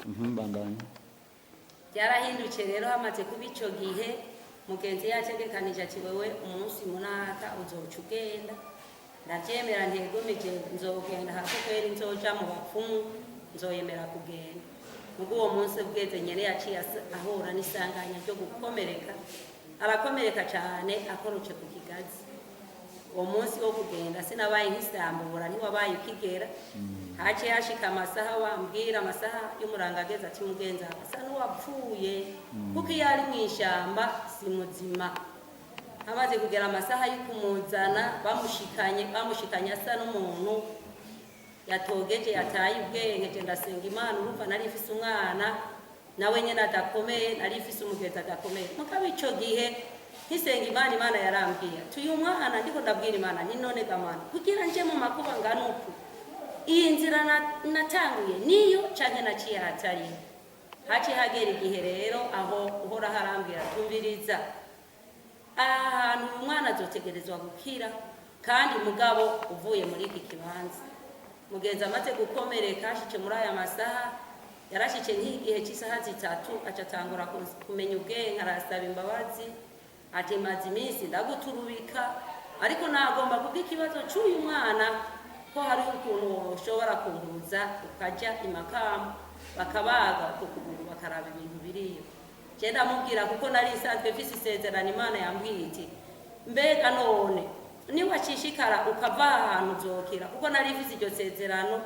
bandanye. Byarahindutse rero hamaze kuba ico gihe mugenzi yategekanije ati wewe umunsi munaka uzoca ugenda, ndavyemera ntegomeje nzogenda hako kweri nzoja mu bapfumu nzoyemera kugenda. Mugo uwo munsi bweze nyene yaciye ahura n'isanganya ryo gukomereka, arakomereka cane akorotse ku kigazi. Uwo munsi wo kugenda sinabaye nk'isambura ntiwabaye ukigera. Haciye hashika amasaha wambwira amasaha y'umuranga ageze ati mugenza asa n'uwapfuye kuko iyo ari mw'ishamba si muzima. Amaze kugera amasaha yo kumuzana bamushikanye asa n'umuntu yatogeje yataye ubwenge. Je ndasenga Imana urumva nari mfise umwana nawe nyene adakomeye, nari mfise umugezi adakomeye. Mukaba ico gihe nkisenga Imana yarambwiye tuyu mwana ndiko ndabwira Imana ni none gamana kugira nje mu makuba ngana uku iyi nzira natanguye niyo canke naciye hatari. Haciye hagera igihe rero aho uhora harambwira tumviriza ahantu umwana azotegerezwa gukira kandi mugabo uvuye muri iki kibanza. Mugenzi amaze gukomereka ashike muri aya masaha yarashike nk'igihe cy'isaha 3 acatangura kumenya ubwenge arasaba imbabazi ati maze iminsi ndaguturubika ariko nagomba kubw'ikibazo cy'uyu mwana ko hari ukuntu ushobora kunguruza ukaja imakamba bakabaga ukuguru bakaraba ibintu biriyo. Je ndamubwira kuko nari isanzwe mfise isezerano Imana yambwiye iti mbega none niwacishikara ukava ahantu uzokira kuko nari mfise iryo sezerano.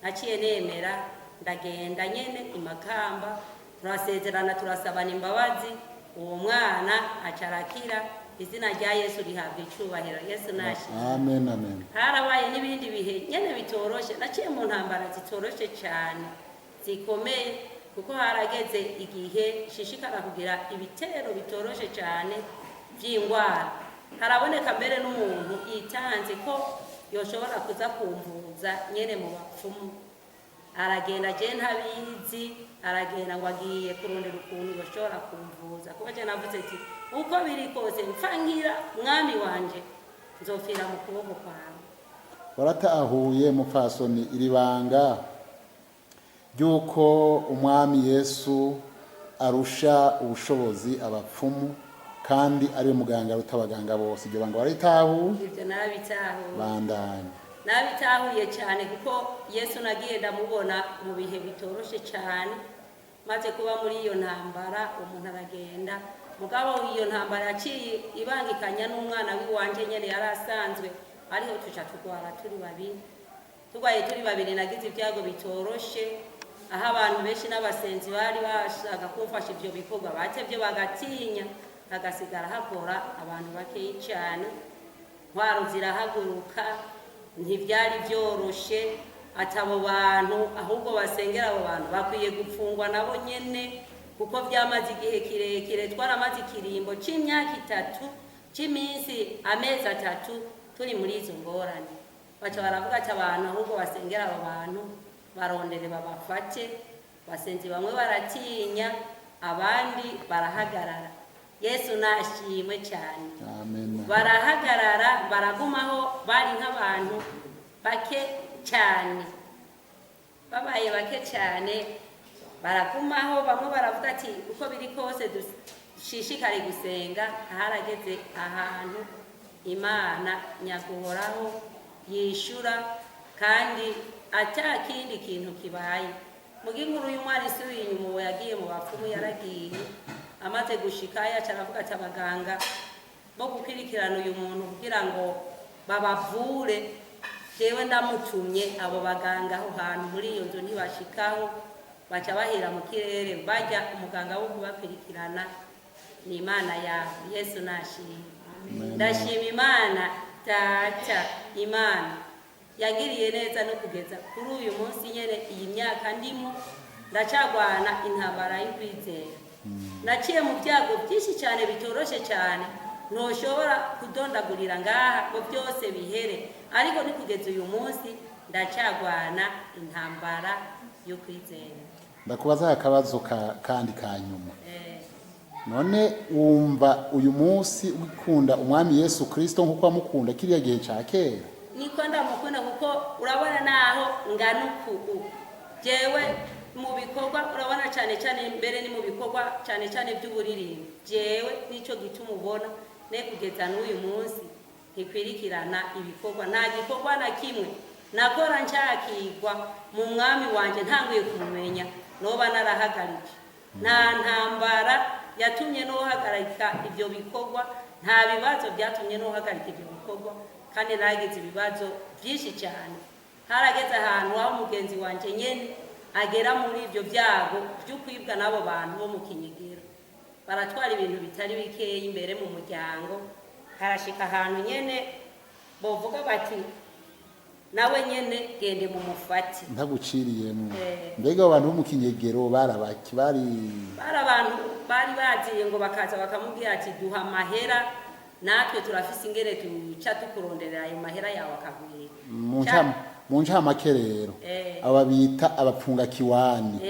Naciye nemera ndagenda nyene imakamba turasezerana turasabana imbabazi uwo mwana acarakira. Izina rya Yesu rihabwa icubahiro. Yesu nashi. Amen amen. Harabaye n'ibindi bihe nyene bitoroshe, naciye mu ntambara zitoroshe cyane zikomeye kuko harageze igihe shishikara kugira ibitero bitoroshe cyane by'ingwara. Haraboneka mbere n'umuntu yitanze ko yoshobora kuza kumvuza nyene mu bapfumu. Aragenda je ntabizi, aragenda ngo agiye kurondera ukuntu yoshobora kumvuza kuko je navuze ati uko biri kose mfangira mwami wanje nzofira mu kuboko kwawe. Waratahuye mupfasoni iribanga ryuko umwami Yesu arusha ubushobozi abapfumu kandi ari muganga rutabaganga bose. Ibyo banga waritahuye? Ibyo nabitahuye. Bandanye. Nabitahuye cyane kuko Yesu nagiye ndamubona mu bihe bitoroshe cyane. Maze kuba muri iyo ntambara umuntu aragenda mugabo iyo ntambara yaciye ibangikanya n'umwana w'iwanje nyene yarasanzwe ariho tuca tugwara turi babiri. Tugwaye turi babiri nagize ibyago bitoroshe aho abantu benshi n'abasenzi bari bashaka kumfasha ivyo bikorwa batevye bagatinya hagasigara hakora abantu bakeyi cyane. Ntwaro zirahaguruka ntivyari vyoroshe atabo bantu ahubwo basengera abo bantu bakwiye gupfungwa nabo nyene kuko byamaze igihe kirekire. Twaramaze ikirimbo c'imyaka 3 c'iminsi amezi 3 turi muri izo ngorane. Baca baravuga ati abantu ahubwo basengera abo bantu barondere babafate. Basenzi bamwe baratinya abandi barahagarara. Yesu nashimwe cyane. Amen. Barahagarara baragumaho bari nk'abantu bake cyane, babaye bake cyane baragumaho. Bamwe baravuga ati uko biri kose dushishikare gusenga. Harageze ahantu Imana nyaguhoraho yishura kandi atakindi kintu kibaye. Mugi nkuru y'umwana isubiye inyuma yagiye mu bapfumu yaragiye. Amaze gushika yaca aravuga ati abaganga bo gukwirikirana uyu muntu kugira ngo babavure jewe ndamutumye. Abo baganga aho hantu muri iyo nzu ntibashikaho baca bahera mu kirere bajya umuganga wo kubakwirikirana ni Imana yawe. Yesu nashimye. Ndashima Imana Data Imana yagiriye neza no kugeza kuri uyu munsi nyene iyi myaka ndimo ndacagwana intambara y'ukwizera. Naciye mu byago byinshi cyane bitoroshe cyane ntoshobora kudondagurira ngaha ngo byose bihere, ariko ni kugeza uyu munsi ndacagwana intambara y'ukwizera. Ndakubaza akabazo kandi kanyuma. None wumva uyu munsi ukunda umwami Yesu Kristo nkuko amukunda kiriya gihe ca kera? Niko ndamukunda kuko urabona naho ngana uku jewe mu bikorwa cyane cyane mbere ni mu bikorwa cyane cyane by'uburirimbi jewe nico gituma ubona ne kugeza n'uyu munsi ntikwirikirana ibikorwa nta gikorwa na kimwe nakora nshakirwa mu mwami wanje ntanguye kumumenya noba narahagarike nta ntambara yatumye nohagarika ibyo bikorwa nta bibazo byatumye nohagarika ibyo bikorwa kandi nagize ibibazo byinshi cyane harageze ahantu aho umugenzi wanje nyene agera muri ibyo byago byo kwibwa n'abo bantu bo mu Kinyegero baratwara ibintu bitari bikeye imbere mu muryango harashika ahantu nyene bovuga bati nawe nyene gende mu mufati ntaguciriyemo mbega abantu bo mu Kinyegero barabaki bari abantu bari baziye ngo bakaza bakamubwira ati duha mahera natwe turafise ingere tuca tukuronderera ayo mahera yawe akagwira mu ncamakerero aba bita abapfunga kiwani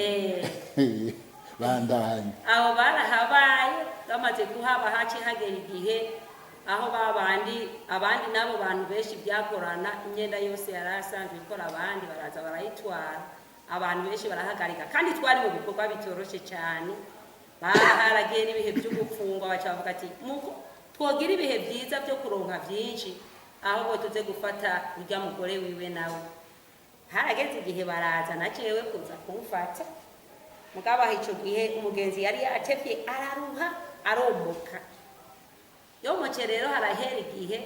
bandanye abo barahabaye bamaze kuhaba haci hagera igihe aho abandi nabo bantu benshi byakorana imyenda yose yarasanzwe ikora abandi baraza barayitwara abantu benshi barahagarika kandi twari mu bikorwa bitoroshe cyane haragiye n'ibihe byo gufungwa bacavuga ati muko twogira ibihe byiza byo kuronka byinshi ahubwo tuze gufata urya mugore wiwe nawe harageze igihe baraza nacewe kuza kumufata mugabaha ico gihe umugenzi yari yatevye araruha aromoka yomoce rero harahera igihe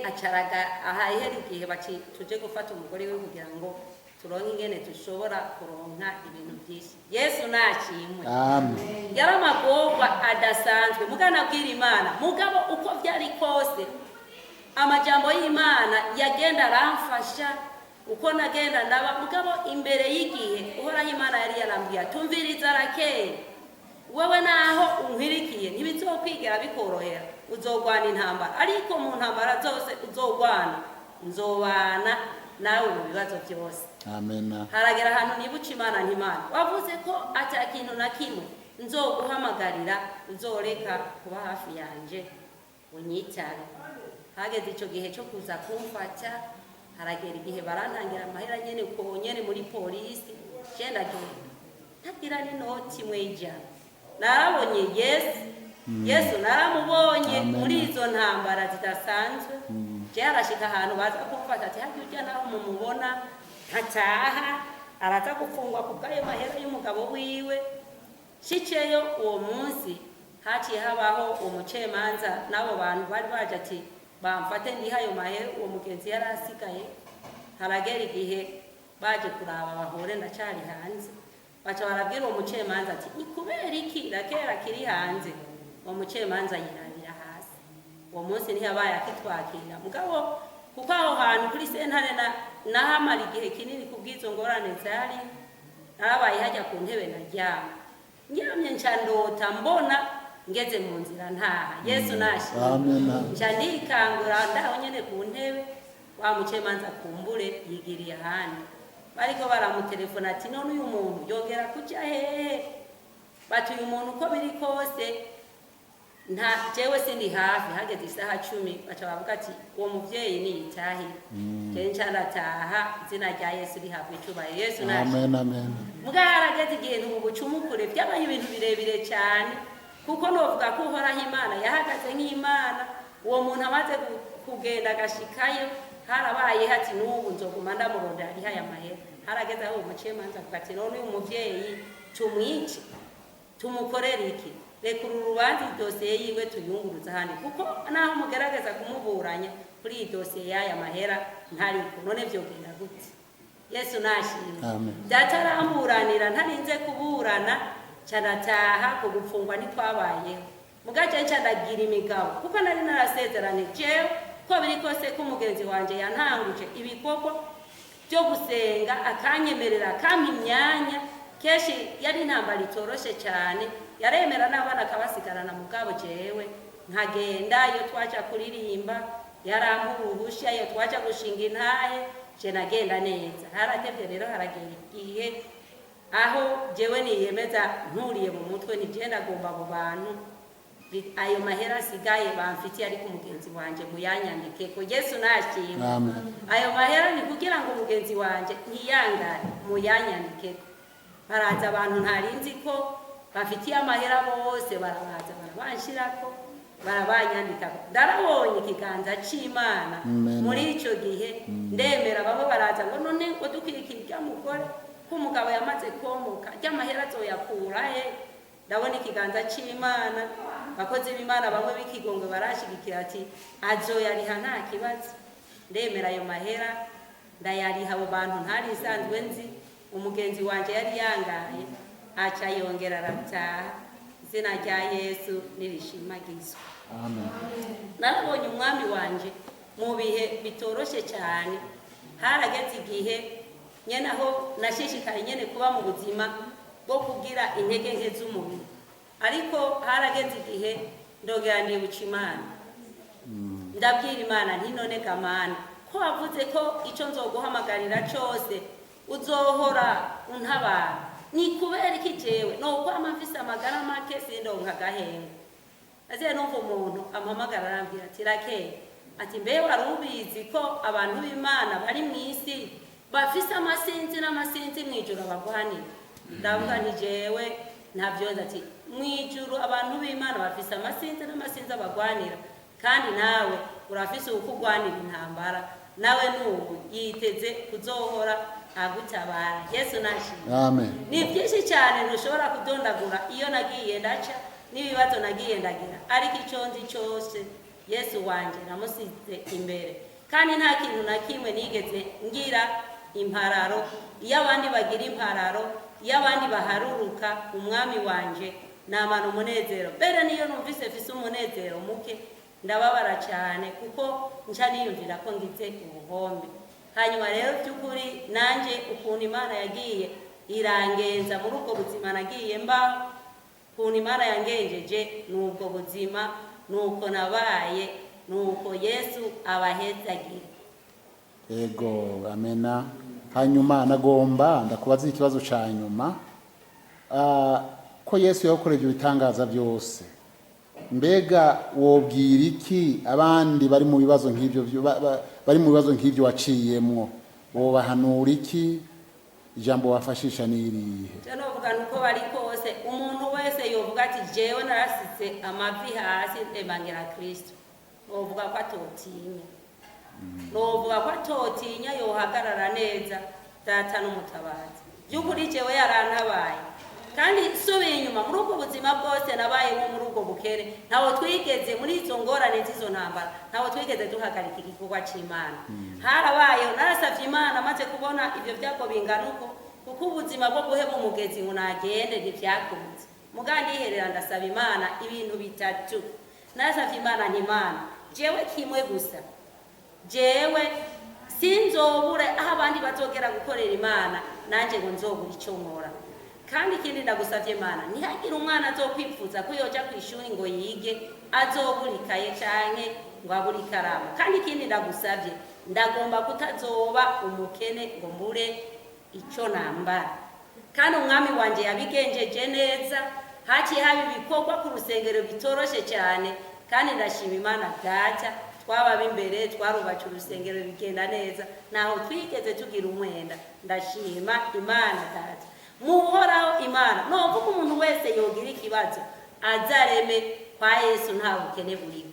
acaraga ahahera igihe bati tuje gufata umugore we kugira ngo turonke ingene dushobora kuronka ibintu byinshi Yesu nashimwe amen yari amagorwa adasanzwe mugana bwira Imana mugabo uko byari kose amajambo y'Imana yagenda aramfasha uko nagenda ndaba mugabo imbere y'igihe uhoraho Imana yari yarambwiye tumviriza Rakeli wewe naho unkwirikiye ntibizokwigira bikorohera uzogwana intambara ariko mu ntambara zose uzogwana nzobana nawe mu bibazo byose amen haragera ahantu nibuca Imana ntimana wavuze ko ata kintu na kimwe nzoguhamagarira uzoreka kuba hafi yanje unyitabe hageze ico gihe cyo kuza kumfata haragera igihe barantangira amahera nyene uko nyene muri polisi genda ntagira n'inoti imwe y'ijana narabonye Yesu naramubonye muri izo ntambara zidasanzwe cyarashika ahantu baza kumfata ati hagiye ujya naho mumubona ntataha araza gufungwa kubwayo mahera y'umugabo wiwe shiceyo uwo munsi haciye habaho umucemanza n'abo bantu bari baje ati bamfate ndihayo mahera uwo mugenzi yari asigaye haragera igihe baje kuraba bahore ndacari hanze baca barabwira uwo mucemanza ati ikubera iki Rakeli kiri hanze uwo mucemanza yirabira hasi uwo munsi ntiyabaye akitwakira mugabo kuko aho hantu kuri sentare nahamara igihe kinini kubwizo ngorane zari narabaye hajya ku ntebe naryama ndyamye nca ndota mbona ngeze mu nzira ntaha Yesu nashimwe nca ndikangura ndaho nyene ku ntebe wa mucemanza kumbure yigiriye ahandi bariko baramutelefona ati none uyu muntu yongera kuja hehe bati uyu muntu uko biri kose nta jewe sindi hafi hageze isaha 10 baca bavuga ati uwo muvyeyi ni itahi je ncarataha izina rya Yesu rihabwe icubahiro Yesu nashimwe amen mugarageze igihe n'ubucumukure byabaye ibintu birebire cyane kuko novuga ko uhoraho Imana yahagaze nk'Imana uwo muntu amaze kugenda agashikayo harabaye hati n'ubu nzoguma ndamurondera ari haya mahera harageze aho umucemanza avuga ati none uyu muvyeyi tumwice tumukorera iki reka uru rubanza idosiye yiwe tuyunguruza handi kuko naho mugerageza kumuburanya kuri iyi dosiye y'aya mahera ntariko none vyogenda gute Yesu nashimwe byataramburanira ntarinze kuburana canataha ko gupfungwa nitwabayeho mugace ncandagira imigabo kuko nari narasezeranye jewe ko biri kose ko umugenzi wanje yantanguje ibikorwa byo gusenga akanyemerera akampa imyanya keshi yari intambara itoroshe cyane yaremera n'abana akabasigarana mugabo jewe nkagenda iyo twaca kuririmba yarampuruhusha iyo twaca gushinga intahe je nagenda neza haratevye rero haragera igihe aho jewe niyemeza nturiye mu mutwe nigenda gomba abo bantu ayo mahera asigaye bamfitiye ari ku mugenzi wanje muyanyandike ko Yesu nashimwe amen ayo mahera ni kugira ngo umugenzi wanje ntiyangane muyanyandike baraza abantu ntarinzi ko bafitiye amahera bose barabaza barabanshirako barabanyandika ndarabonye ikiganza c'Imana muri ico gihe ndemera bamwe baraza ngo none ngo dukirikirya mugore ko umugabo yamaze komoka ry'amahera azoyakura he ndabona ikiganza c'Imana bakozi b'Imana bamwe b'ikigongwe barashigikira ati azoyariha nta kibazo ndemera ayo mahera ndayariha abo bantu ntari isanzwe nzi umugenzi wanje yari yangaye aca yongera arataha izina rya Yesu nirishimagizwa. Amen. Narabonye umwami wanje mu bihe bitoroshe cyane harageze igihe nyene aho nashishikaye nyene kuba mu buzima bwo kugira intege nke z'umubiri ariko harageze igihe ndongera ndibuka Imana ndabwira Imana nti none gamana ko wavuze ko ico nzoguhamagarira cyose uzohora untabara ni kubera iki jewe no kwa mafisa amagara make sindonka gahenga aze numva umuntu ampamagara arambwira ati Rake ati mbe warubizi ko abantu b'Imana bari mwisi bafise amasinzi n'amasinzi mwijuru abagwanira ndavuga ni jewe ntavyo ati mwijuru abantu b'Imana bafise amasinzi n'amasinzi abagwanira kandi nawe urafise ukugwanira intambara nawe nubu yiteze kuzohora agutabara. Yesu nashimye. Amen. Ni byinshi cyane ntushobora kudondagura iyo nagiye ndaca n'ibibazo nagiye ndagira ariko icyo nzi cyose Yesu wanje namusize imbere kandi nta kintu na kimwe nigeze ngira impararo iyo abandi bagira impararo iyo abandi baharuruka umwami wanje namana umunezero mbere niyo numvise fise umunezero muke ndababara cyane kuko nca niyumvira ko ngize ubuhombe. Hanyuma rero by'ukuri nanje ukuntu Imana yagiye irangenza muri ubwo buzima nagiye mba ukuntu Imana yangenjeje n'ubwo buzima nuko nabaye nuko Yesu abahezagira. Ego amena. Hanyuma nagomba ndakubaza ikibazo ca nyuma ko Yesu yakoreye ibyo bitangaza byose mbega wobwira iki abandi bari mu bibazo nk'ibyo bari mu bibazo nk'ibyo waciyemwo wobahanura iki ijambo wafashisha n'irihe? Cyane uvuga nuko bari kose umuntu wese yovuga ati jewe narasize amavi hasi ndemangera Kristo wovuga ko atotinya novuga ko atotinya yohagarara neza data n'umutabazi by'ukuri jewe yarantabaye kandi subiye inyuma muri ubwo buzima bwose nabayemo muri ubwo bukere ntawo twigeze muri izo ngorane z'izo ntambara ntawo twigeze duhagarika igikorwa c'Imana. Harabaye narasavye Imana maze kubona ibyo byago bingana uko kuko ubuzima bwo guheba umugezi ngo nagende ntivyakunze mugandi iherera ndasaba Imana ibintu bitatu. Narasavye Imana nti Imana jewe kimwe gusa jewe sinzobure aho abandi bazogera gukorera Imana nanje ngo nzobura icyo nkora kandi ikindi ndagusavye Imana ntihagire umwana azokwipfuza ko yoja kwishuri ngo yige azoburikaye canke ngo aburi ikaramu kandi ikindi ndagusavye ndagomba kutazoba umukene ngo mbure ico nambara kandi umwami wanje yabigenjeje neza haciye haba ibikorwa ku rusengero bitoroshe cyane kandi ndashima Imana data twaba imbere twarubaca urusengero bigenda neza naho twigeze tugira umwenda ndashima Imana data muhoraho Imana novuga umuntu wese yogira ikibazo azareme kwa Yesu nta bukene buriho.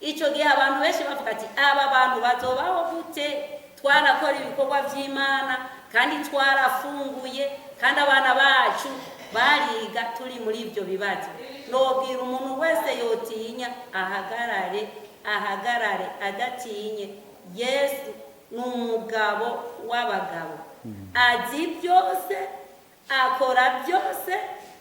Ico gihe abantu benshi bavuga ati aba bantu bazobaho gute twarakora ibikorwa by'Imana kandi twarafunguye kandi abana bacu bariga turi muri ibyo bibazo. Nobwira umuntu wese yotinya ahagarare adatinye. Yesu n'umugabo w'abagabo azi byose akora byose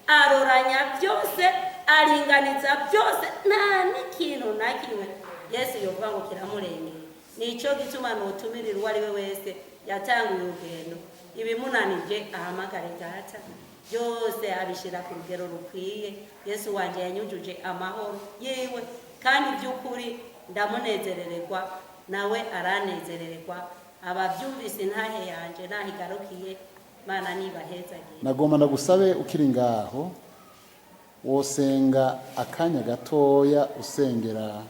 aroranya byose aringaniza byose nta n'ikintu na kimwe Yesu yovuga ngo kiramurengera. Nico gituma notumirira uwo ari we wese yatanguye urugendo ibimunanije ahamagare data byose abishira ku rugero rukwiye. Yesu wanje yanyujuje amahoro yewe kandi by'ukuri ndamunezerererwa nawe aranezerererwa ababyumvise intahe yanje nahigarukiye Mana nibahezagiye. Nagomba ndagusabe ukiri ngaho wosenga akanya gatoya usengera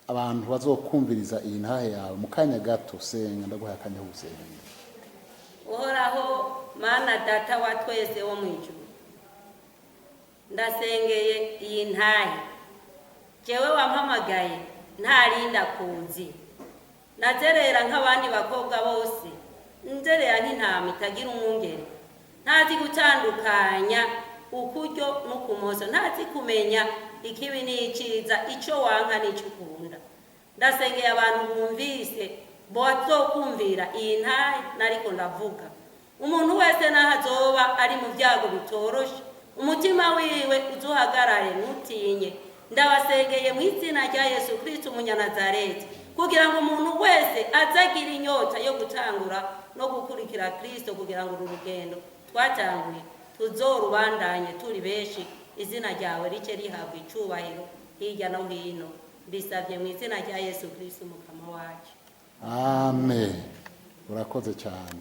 abantu bazokumviriza iyi ntahe yawe mu kanya gato senga ndaguha akanya gusenga. Uhoraho mana data wa twese wo mu ijuru, ndasengeye iyi ntahe jewe wampamagaye ntarinda kuzi, nazerera nk'abandi bakobwa bose, nzerera nk'intama itagira umwungere, ntazi gutandukanya ukuryo n'ukumoso, ntazi kumenya ikibi n'iciza, ico wanka n'ico ukunda. Ndasengeye abantu bumvise bozokumvira iyi ntahe nariko ndavuga. Umuntu wese naho azoba ari mu byago bitoroshe, umutima wiwe uzuhagarare ntutinye. Ndabasengeye mu izina rya Yesu Kristo umunyanazareti, kugira ngo umuntu wese azagira inyota yo gutangura no gukurikira Kristo, kugira ngo uru rugendo twatanguye tuzorubandanye turi benshi, izina ryawe rice rihabwa icubahiro hirya no hino. Mbisabye mu izina rya Yesu Kristo umukama wacu. Amen. Urakoze cyane.